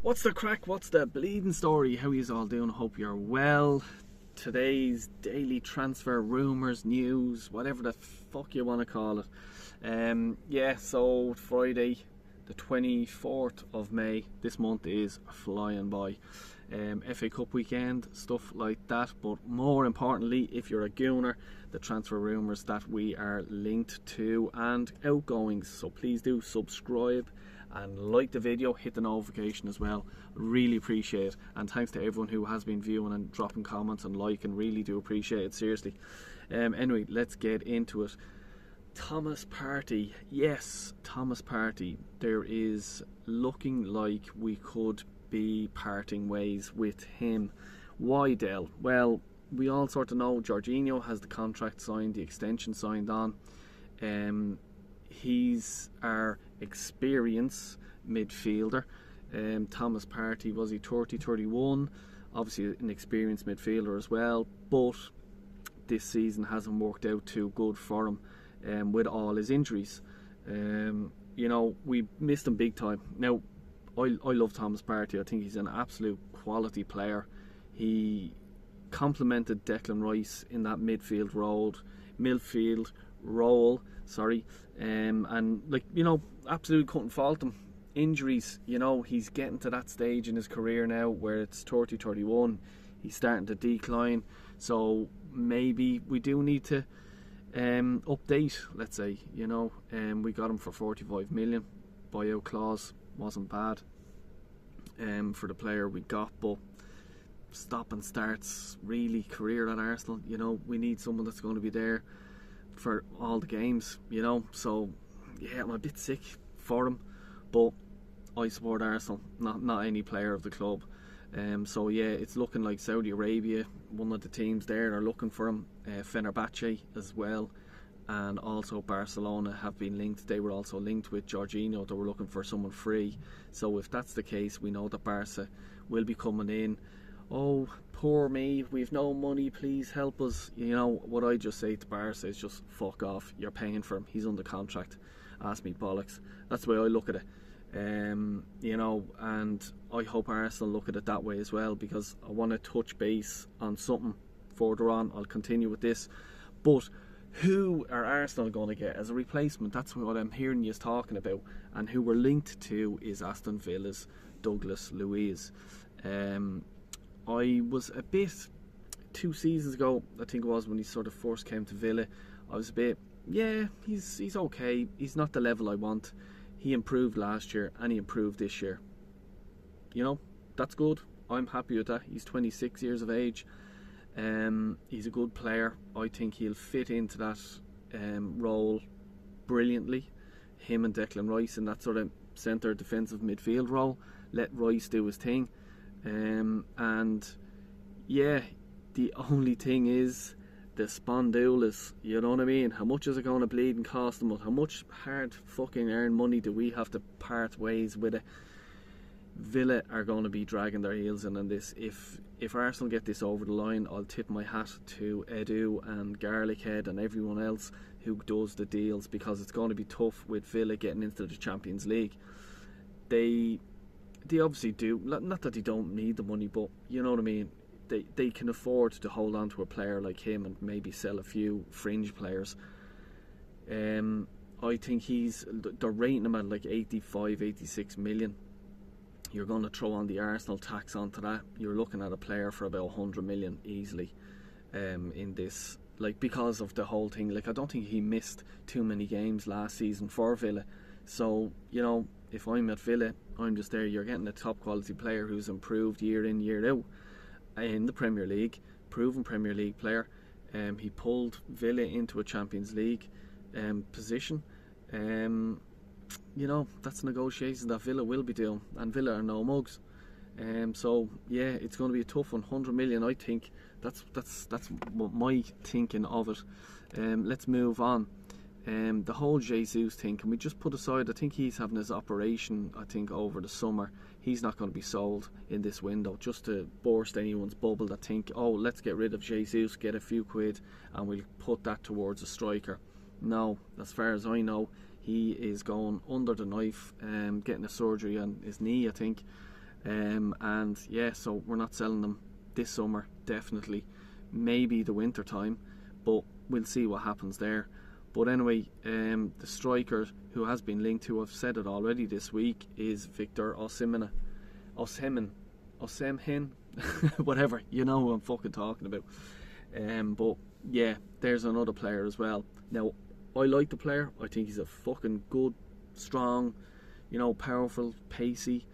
What's the crack? What's the bleeding story? How yous all doing? Hope you're well. Today's daily transfer rumours, news, whatever the fuck you want to call it. So Friday the 24th of May, this month is flying by. FA Cup weekend, stuff like that, but more importantly, if you're a gooner, the transfer rumours that we are linked to and outgoings. So please do subscribe and like the video, hit the notification as well. Really appreciate it, and thanks to everyone who has been viewing and dropping comments and liking. Really do appreciate it, seriously. Anyway, let's get into it. Thomas Partey, yes, Thomas Partey. There is looking like we could be parting ways with him. Why, Del? Well, we all sort of know Jorginho has the contract signed, the extension signed on. He's our experienced midfielder. Thomas Partey, was he 30, 31? Obviously an experienced midfielder as well, but this season hasn't worked out too good for him with all his injuries. We missed him big time. Now, I love Thomas Partey. I think he's an absolute quality player. He complemented Declan Rice in that midfield role, and absolutely couldn't fault him. Injuries, he's getting to that stage in his career now where it's 30, 31. He's starting to decline, so maybe we do need to update, let's say. We got him for 45 million. Buyout clause wasn't bad for the player we got, but stop and starts really career at Arsenal. We need someone that's going to be there for all the games, so yeah, I'm a bit sick for him, but I support Arsenal, not any player of the club. So yeah, it's looking like Saudi Arabia, one of the teams there, are looking for him. Fenerbahce as well, and also Barcelona have been linked. They were also linked with Jorginho. They were looking for someone free. So if that's the case, we know that Barca will be coming in. Oh, poor me, we've no money, please help us. What I just say to Barca is just fuck off. You're paying for him, he's under contract. Ask me bollocks. That's the way I look at it. And I hope Arsenal look at it that way as well, because I want to touch base on something further on. I'll continue with this, but who are Arsenal going to get as a replacement? That's what I'm hearing you talking about, and who we're linked to is Aston Villa's Douglas Luiz. I was a bit, 2 seasons ago I think it was, when he sort of first came to Villa, I was a bit, yeah, he's okay, he's not the level I want. He improved last year and he improved this year. That's good. I'm happy with that. He's 26 years of age. He's a good player. I think he'll fit into that role brilliantly. Him and Declan Rice in that sort of centre defensive midfield role. Let Rice do his thing. And yeah, the only thing is the spondulas, you know what I mean? How much is it going to bleed and cost them? How much hard fucking earned money do we have to part ways with it? Villa are going to be dragging their heels in on this. If Arsenal get this over the line, I'll tip my hat to Edu and Garlic Head and everyone else who does the deals, because it's going to be tough with Villa getting into the Champions League. They obviously do, not that they don't need the money, but you know what I mean, they can afford to hold on to a player like him and maybe sell a few fringe players. I think they're rating him at like 85, 86 million. You're going to throw on the Arsenal tax onto that, you're looking at a player for about 100 million easily in this, because of the whole thing. I don't think he missed too many games last season for Villa. So if I'm at Villa, I'm just there. You're getting a top quality player who's improved year in, year out in the Premier League, proven Premier League player. He pulled Villa into a Champions League position. That's negotiations that Villa will be doing, and Villa are no mugs. So yeah, it's going to be a tough one. 100 million, I think. That's what my thinking of it. Let's move on. The whole Jesus thing, can we just put aside? I think he's having his operation, I think, over the summer. He's not going to be sold in this window, just to burst anyone's bubble that think, oh, let's get rid of Jesus, get a few quid, and we'll put that towards a striker. No, as far as I know, he is going under the knife, getting a surgery on his knee, I think, And yeah, so we're not selling them this summer, definitely. Maybe the winter time, but we'll see what happens there. But anyway, the striker who has been linked to, I've said it already this week, is Victor Osimhen. Whatever, you know who I'm fucking talking about. But yeah, there's another player as well. Now, I like the player. I think he's a fucking good, strong, powerful, pacey.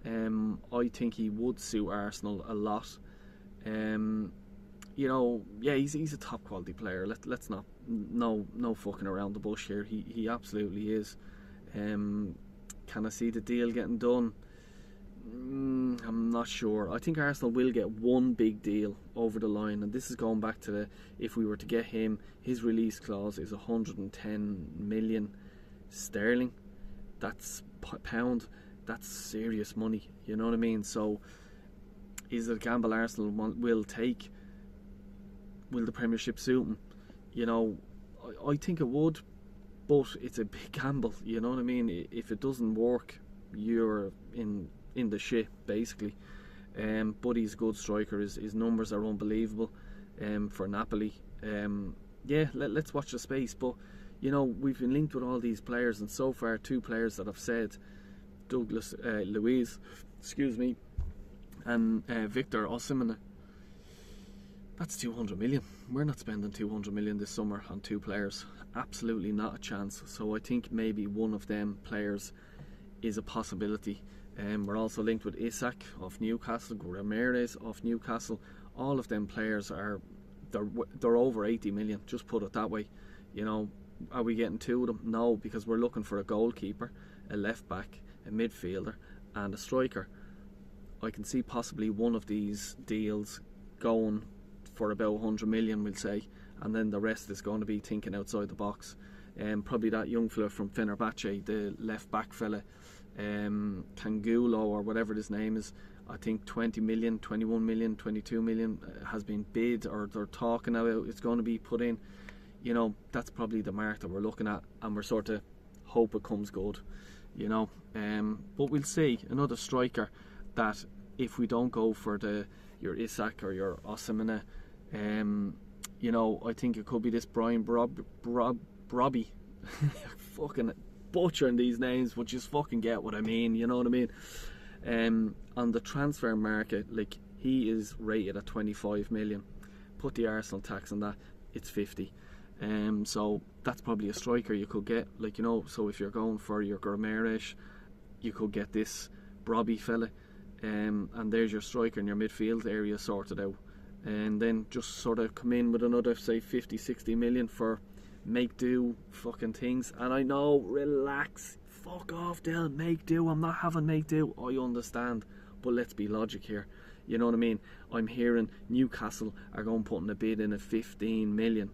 I think he would suit Arsenal a lot. Yeah, he's a top quality player. Let's not no fucking around the bush here. He absolutely is. Can I see the deal getting done? I'm not sure. I think Arsenal will get one big deal over the line, and this is going back to if we were to get him, his release clause is 110 million sterling. That's pound. That's serious money. You know what I mean? So, is it a gamble Arsenal will take? Will the Premiership suit him? I think it would, but it's a big gamble. You know what I mean? If it doesn't work, you're in the shit basically. But he's a good striker. His numbers are unbelievable. For Napoli. Yeah, let's watch the space. But we've been linked with all these players, and so far 2 players that I've said, Douglas Luiz, and Victor Osimhen. That's 200 million. We're not spending 200 million this summer on 2 players. Absolutely not a chance. So I think maybe one of them players is a possibility. We're also linked with Isak of Newcastle, Rumours of Newcastle. All of them players they're over 80 million. Just put it that way. Are we getting 2 of them? No, because we're looking for a goalkeeper, a left back, a midfielder, and a striker. I can see possibly one of these deals going for about 100 million, we'll say, and then the rest is going to be thinking outside the box. Probably that young fella from Fenerbahce, the left back fella, Kangulo or whatever his name is. I think 20 million, 21 million, 22 million has been bid, or they're talking about it's going to be put in. That's probably the mark that we're looking at, and we're sort of hope it comes good. But we'll see. Another striker that, if we don't go for your Isak or your Osimhen, I think it could be this Brian Brobby. Fucking butchering these names, but just fucking get what I mean. You know what I mean? On the transfer market, he is rated at 25 million. Put the Arsenal tax on that, it's 50. So that's probably a striker you could get. So if you're going for your Rumours, you could get this Brobby fella. And there's your striker in your midfield area sorted out, and then just sort of come in with another, say, 50-60 million for make do fucking things. And I know, relax, fuck off, Del, make do. I'm not having make do, I understand, but let's be logic here. You know what I mean? I'm hearing Newcastle are going putting a bid in at 15 million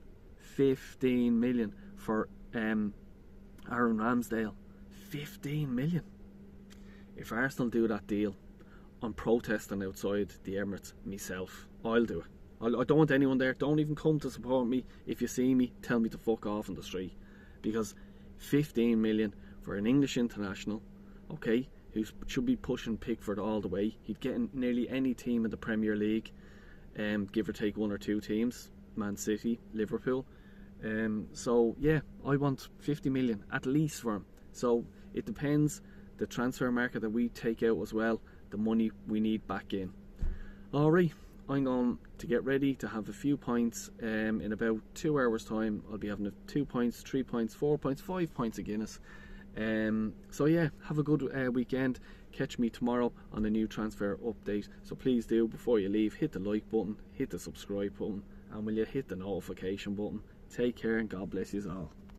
for Aaron Ramsdale. 15 million. If Arsenal do that deal, I'm protesting outside the Emirates myself. I'll do it. I don't want anyone there. Don't even come to support me. If you see me, tell me to fuck off in the street. Because 15 million for an English international, okay, who should be pushing Pickford all the way. He'd get in nearly any team in the Premier League, give or take 1 or 2 teams, Man City, Liverpool. So yeah, I want 50 million at least for him. So it depends the transfer market that we take out as well, the money we need back in. Alright, I'm going to get ready to have a few pints. In about 2 hours time I'll be having 2 pints, 3 pints, 4 pints, 5 pints of Guinness. So yeah, have a good weekend. Catch me tomorrow on a new transfer update. So please do, before you leave, hit the like button, hit the subscribe button, and will you hit the notification button. Take care and God bless you all.